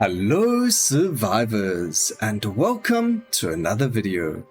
Hello survivors, and welcome to another video.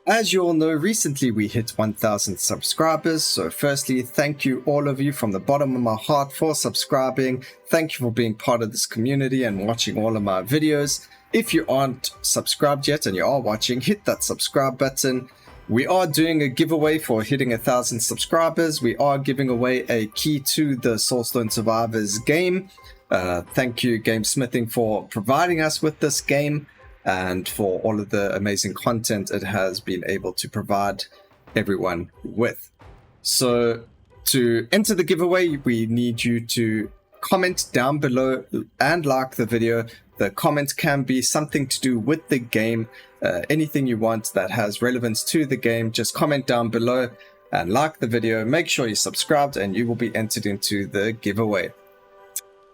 As you all know, recently we hit 1000 subscribers, so firstly thank you all of you from the bottom of my heart for subscribing. Thank you for being part of this community and watching all of my videos. If you aren't subscribed yet and you are watching, hit that subscribe button. We are doing a giveaway for hitting 1000 subscribers. We are giving away a key to the Soulstone Survivors game. Thank you Gamesmithing for providing us with this game and for all of the amazing content it has been able to provide everyone with. So to enter the giveaway, we need you to comment down below and like the video. The comment can be something to do with the game, anything you want that has relevance to the game. Just comment down below and like the video. Make sure you're subscribed and you will be entered into the giveaway.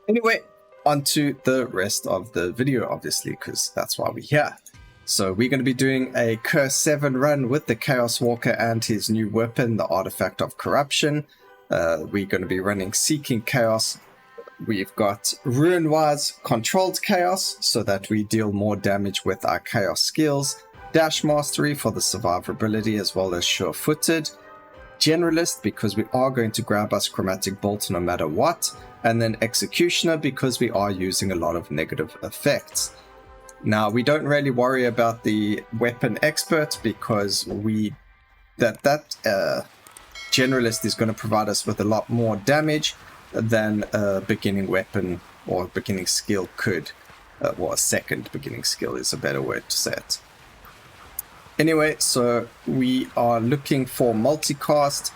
Anyway, on to the rest of the video, obviously, because that's why we're here. So we're going to be doing a Curse 7 run with the Chaoswalker and his new weapon, the Artifact of Corruption. We're going to be running Seeking Chaos. We've got Ruin-wise Controlled Chaos, so that we deal more damage with our Chaos skills. Dash Mastery for the survivability, as well as Sure-Footed. Generalist, because we are going to grab us Chromatic Bolt no matter what. And then Executioner, because we are using a lot of negative effects. Now, we don't really worry about the Weapon Expert, because that Generalist is going to provide us with a lot more damage than a beginning weapon or beginning skill could. Well, a second beginning skill is a better word to say it. Anyway, so we are looking for multicast,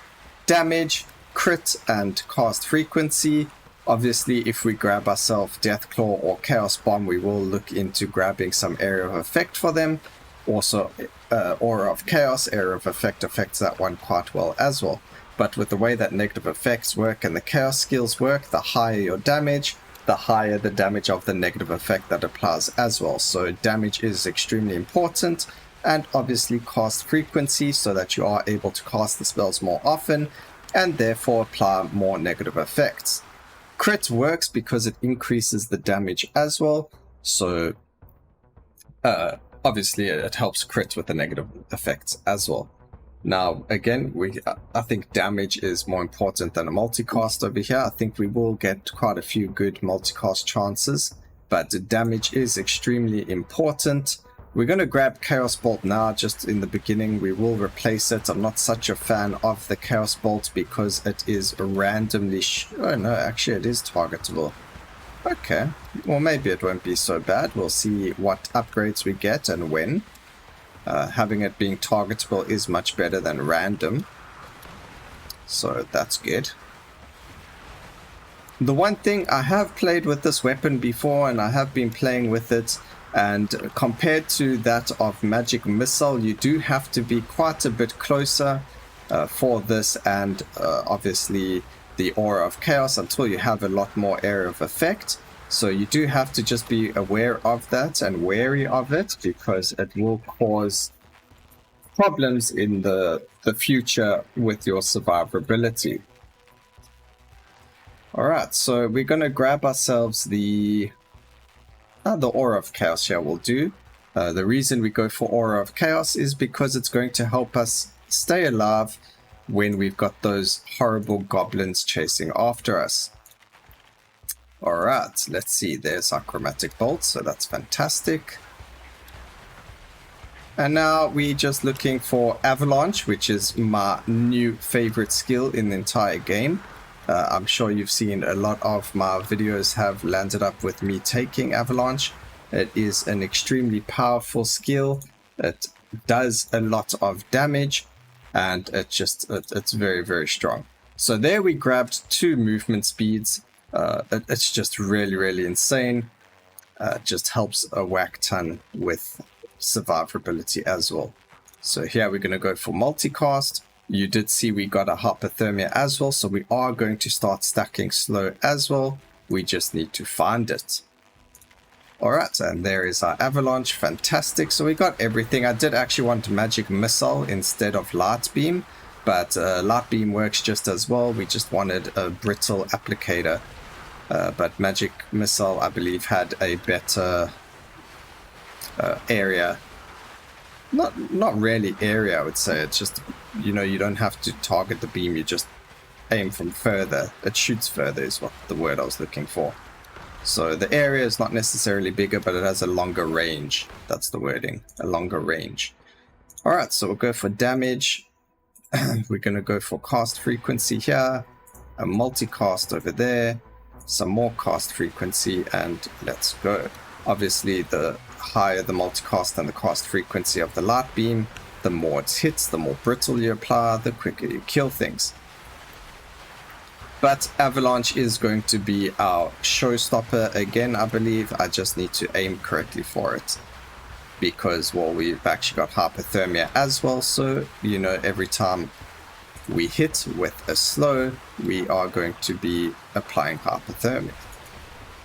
damage, crit, and cast frequency. Obviously, if we grab ourselves Deathclaw or Chaos Bomb, we will look into grabbing some Area of Effect for them. Also, Aura of Chaos, Area of Effect affects that one quite well as well. But with the way that negative effects work and the Chaos skills work, the higher your damage, the higher the damage of the negative effect that applies as well. So damage is extremely important. And obviously cast frequency, so that you are able to cast the spells more often and therefore apply more negative effects. Crit works because it increases the damage as well, so obviously it helps crit with the negative effects as well. Now again, I think damage is more important than a multicast over here. I think we will get quite a few good multicast chances, but damage is extremely important. We're going to grab Chaos Bolt now, just in the beginning. We will replace it. I'm not such a fan of the Chaos Bolt because it is randomly... oh no, actually it is targetable. Okay, well maybe it won't be so bad. We'll see what upgrades we get and when. Having it being targetable is much better than random. So that's good. The one thing, I have played with this weapon before and I have been playing with it. And compared to that of Magic Missile, you do have to be quite a bit closer for this, and obviously the Aura of Chaos until you have a lot more Area of Effect. So you do have to just be aware of that and wary of it, because it will cause problems in the future with your survivability. Alright, so we're going to grab ourselves the Aura of Chaos here will do. The reason we go for Aura of Chaos is because it's going to help us stay alive when we've got those horrible goblins chasing after us. Alright, let's see. There's our Chromatic Bolt, so that's fantastic. And now we're just looking for Avalanche, which is my new favorite skill in the entire game. I'm sure you've seen a lot of my videos have landed up with me taking Avalanche. It is an extremely powerful skill. It does a lot of damage and it's very, very strong. So there we grabbed 2 movement speeds. It's just really, really insane. It just helps a whack ton with survivability as well. So here we're going to go for multicast. You did see we got a hypothermia as well, so we are going to start stacking slow as well. We just need to find it. Alright, and there is our Avalanche. Fantastic. So we got everything. I did actually want Magic Missile instead of Light Beam, but Light Beam works just as well. We just wanted a Brittle Applicator. but magic missile, I believe, had a better area. Not really area, I would say. It's just, you know, you don't have to target the beam, you just aim from further. It shoots further is what the word I was looking for. So the area is not necessarily bigger, but it has a longer range. That's the wording, a longer range. Alright, so we'll go for damage. We're going to go for cast frequency here, a multicast over there, some more cast frequency, and let's go. Obviously, the higher the multicast and the cast frequency of the light beam, the more it hits, the more brittle you apply, the quicker you kill things. But Avalanche is going to be our showstopper again, I believe. I just need to aim correctly for it. Because, well, we've actually got hypothermia as well, so, you know, every time we hit with a slow, we are going to be applying hypothermia,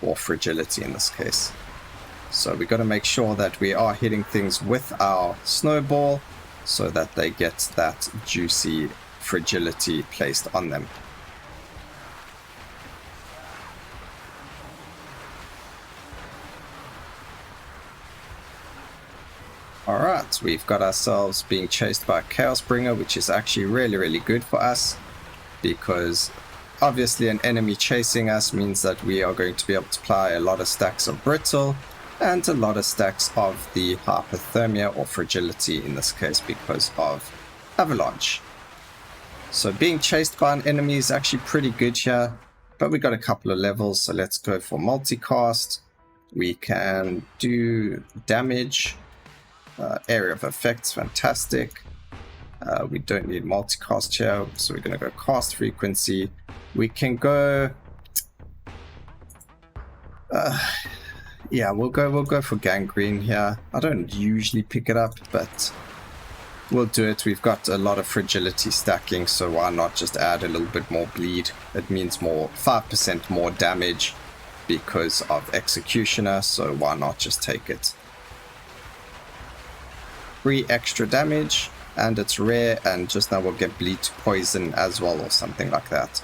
or fragility in this case. So we got to make sure that we are hitting things with our snowball, so that they get that juicy fragility placed on them. Alright, we've got ourselves being chased by a Chaos Bringer, which is actually really good for us, because obviously an enemy chasing us means that we are going to be able to apply a lot of stacks of brittle and a lot of stacks of the hypothermia or fragility in this case because of Avalanche. So being chased by an enemy is actually pretty good here, but we got a couple of levels, so let's go for multicast. We can do damage. Area of effects, fantastic. We don't need multicast here, so we're going to go cast frequency. We can go yeah, we'll go for gangrene here. I don't usually pick it up, but we'll do it. We've got a lot of fragility stacking, so why not just add a little bit more bleed? It means 5% more damage because of executioner, so why not just take it? 3 extra damage, and it's rare, and just now we'll get bleed to poison as well, or something like that.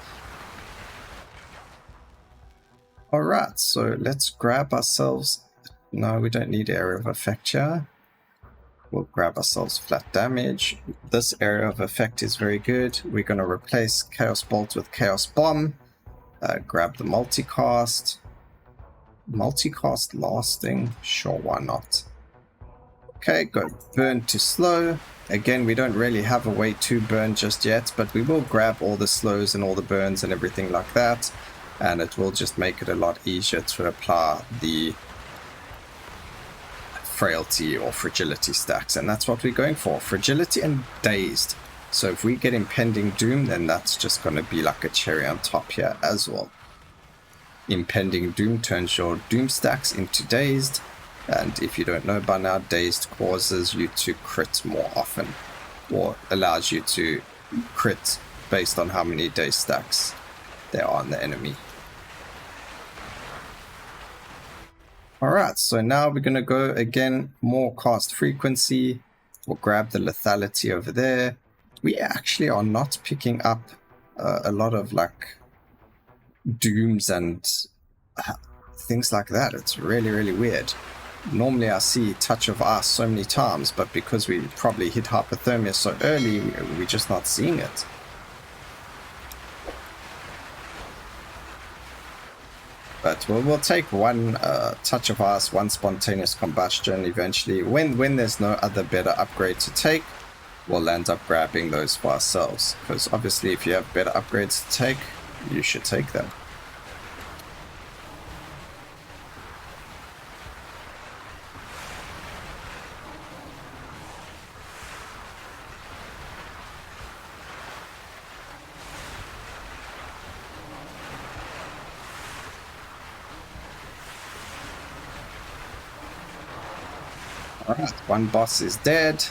Alright, so let's grab ourselves... No, we don't need area of effect here. We'll grab ourselves flat damage. This area of effect is very good. We're going to replace Chaos Bolt with Chaos Bomb. Grab the multicast. Multicast lasting? Sure, why not? Okay, go burn to slow. Again, we don't really have a way to burn just yet, but we will grab all the slows and all the burns and everything like that, and it will just make it a lot easier to apply the frailty or fragility stacks, and that's what we're going for, fragility and dazed. So if we get impending doom, then that's just going to be like a cherry on top here as well. Impending doom turns your doom stacks into dazed. And if you don't know by now, dazed causes you to crit more often, or allows you to crit based on how many dazed stacks there are on the enemy. Alright, so now we're going to go again, more cast frequency. We'll grab the lethality over there. We actually are not picking up a lot of like dooms and things like that. It's really weird. Normally I see Touch of Ice so many times, but because we probably hit hypothermia so early, we're just not seeing it. But we'll take one Touch of Ice, one spontaneous combustion eventually. When there's no other better upgrade to take, we'll end up grabbing those for ourselves. Because obviously if you have better upgrades to take, you should take them. Alright, one boss is dead.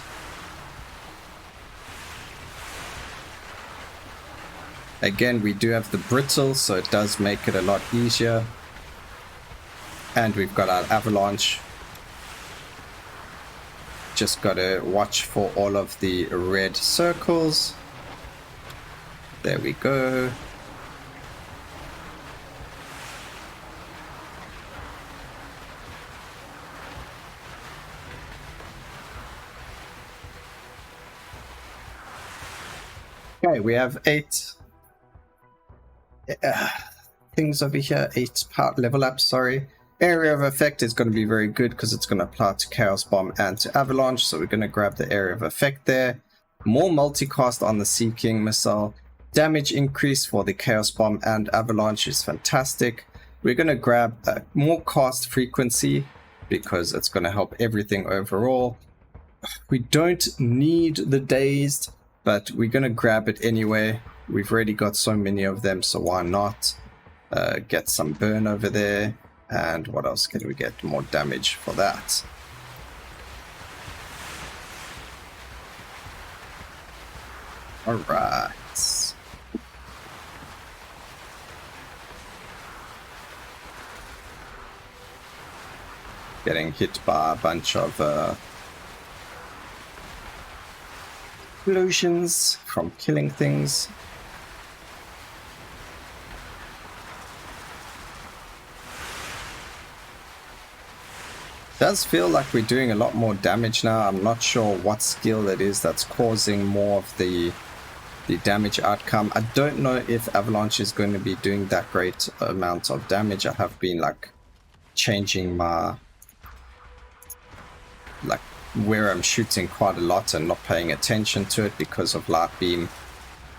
Again, we do have the brittle, so it does make it a lot easier. And we've got our avalanche. Just gotta watch for all of the red circles. There we go. Okay, we have 8 things over here. 8 part level up, sorry. Area of effect is going to be very good because it's going to apply to Chaos Bomb and to Avalanche, so we're going to grab the area of effect there. More multicast on the Sea King missile. Damage increase for the Chaos Bomb and Avalanche is fantastic. We're going to grab more cast frequency because it's going to help everything overall. We don't need the Dazed, but we're going to grab it anyway. We've already got so many of them, so why not? Get some burn over there. And what else can we get? More damage for that. Alright. Getting hit by a bunch of explosions from killing things. Does feel like we're doing a lot more damage now. I'm not sure what skill it is that's causing more of the damage outcome. I don't know if Avalanche is going to be doing that great amount of damage. I have been like changing my where I'm shooting quite a lot and not paying attention to it because of light beam.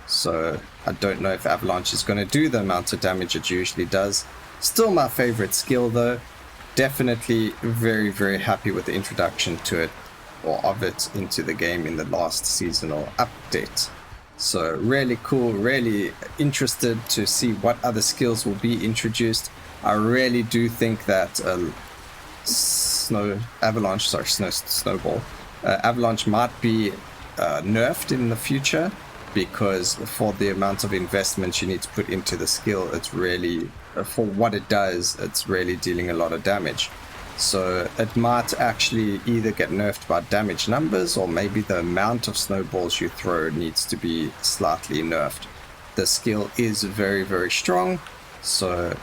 So I don't know if Avalanche is going to do the amount of damage it usually does. Still my favorite skill though. Definitely very, very happy with the introduction to it, or of it, into the game in the last seasonal update. So really cool, really interested to see what other skills will be introduced. I really do think that Avalanche might be nerfed in the future, because for the amount of investment you need to put into the skill, it's really, for what it does, it's really dealing a lot of damage. So it might actually either get nerfed by damage numbers, or maybe the amount of snowballs you throw needs to be slightly nerfed. The skill is very, very strong, so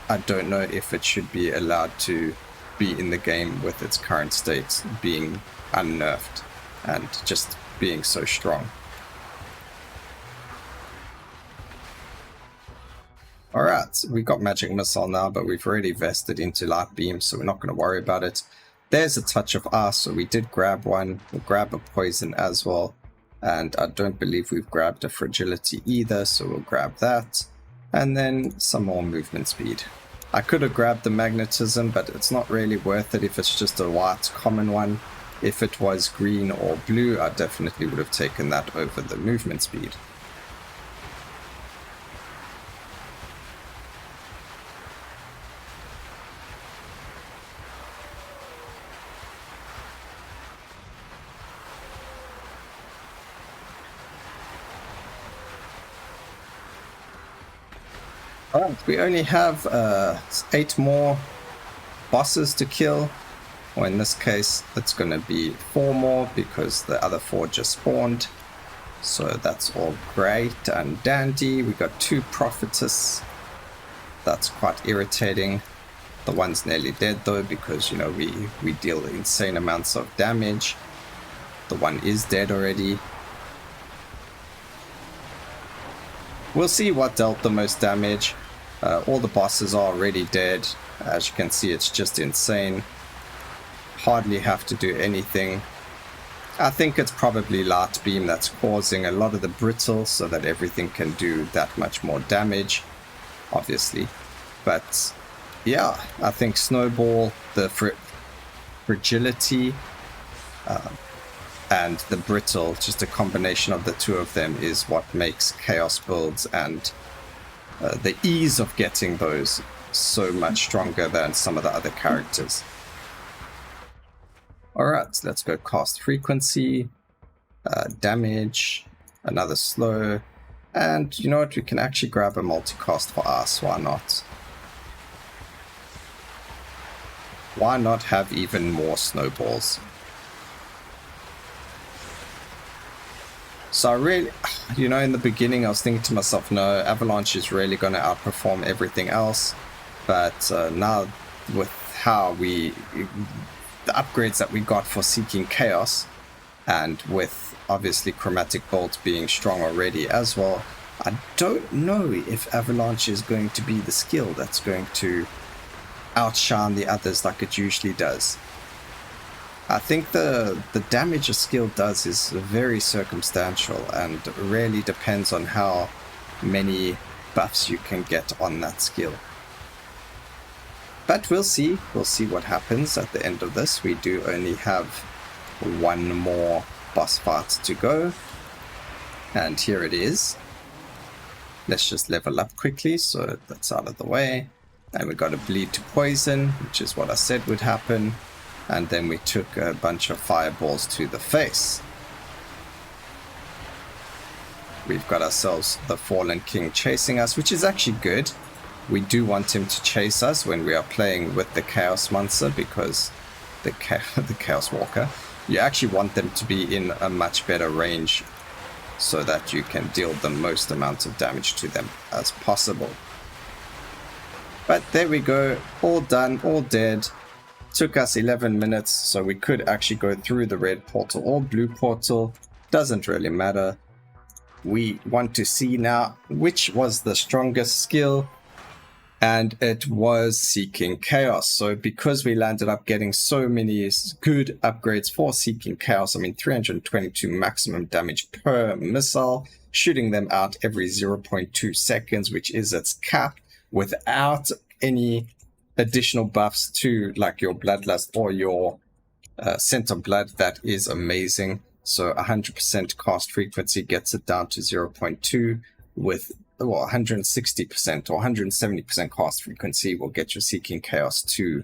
I don't know if it should be allowed to be in the game with its current state being unnerfed and just being so strong. Alright, we got Magic Missile now, but we've already vested into Light Beam, so we're not going to worry about it. There's a Touch of Ice, so we did grab one. We'll grab a Poison as well. And I don't believe we've grabbed a Fragility either, so we'll grab that. And then some more movement speed. I could have grabbed the Magnetism, but it's not really worth it if it's just a white common one. If it was green or blue, I definitely would have taken that over the movement speed. Alright, we only have 8 more bosses to kill, or in this case it's going to be 4 more because the other 4 just spawned. So that's all great and dandy. We got 2 Prophetess. That's quite irritating. The one's nearly dead though, because you know we deal insane amounts of damage. The one is dead already. We'll see what dealt the most damage. All the bosses are already dead. As you can see, it's just insane. Hardly have to do anything. I think it's probably Light Beam that's causing a lot of the brittle, so that everything can do that much more damage, obviously. But yeah, I think Snowball, the fragility, and the brittle, just a combination of the two of them, is what makes chaos builds and the ease of getting those so much stronger than some of the other characters. Alright, let's go cast frequency, damage, another slow, and you know what, we can actually grab a multicast for us, why not? Why not have even more snowballs? So I really, you know, in the beginning I was thinking to myself, no, Avalanche is really going to outperform everything else. But now with how the upgrades that we got for Seeking Chaos, And with obviously Chromatic Bolt being strong already as well, I don't know if Avalanche is going to be the skill that's going to outshine the others like it usually does. I think the damage a skill does is very circumstantial and really depends on how many buffs you can get on that skill. But we'll see what happens at the end of this. We do only have one more boss fight to go, and here it is. Let's just level up quickly so that's out of the way. And we got a bleed to poison, which is what I said would happen. And then we took a bunch of fireballs to the face. We've got ourselves the Fallen King chasing us, which is actually good. We do want him to chase us when we are playing with the Chaos Monster, because the Chaos Walker, you actually want them to be in a much better range so that you can deal the most amount of damage to them as possible. But there we go, all done, all dead. Took us 11 minutes, so we could actually go through the red portal or blue portal. Doesn't really matter. We want to see now which was the strongest skill, and it was Seeking Chaos. So because we landed up getting so many good upgrades for Seeking Chaos, I mean 322 maximum damage per missile, shooting them out every 0.2 seconds, which is its cap, without any additional buffs to like your Bloodlust or your Scent of Blood. That is amazing. So 100% cast frequency gets it down to 0.2, with 160% or 170% cast frequency will get your Seeking Chaos to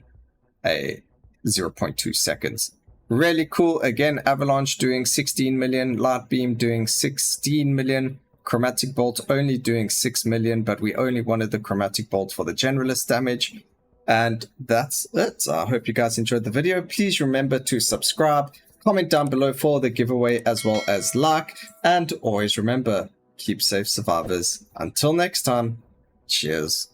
a 0.2 seconds. Really cool. Again, Avalanche doing 16 million, Light Beam doing 16 million, Chromatic Bolt only doing 6 million, but we only wanted the Chromatic Bolt for the generalist damage. And that's it. I hope you guys enjoyed the video. Please remember to subscribe, comment down below for the giveaway, as well as like, and always remember, keep safe, survivors. Until next time, cheers.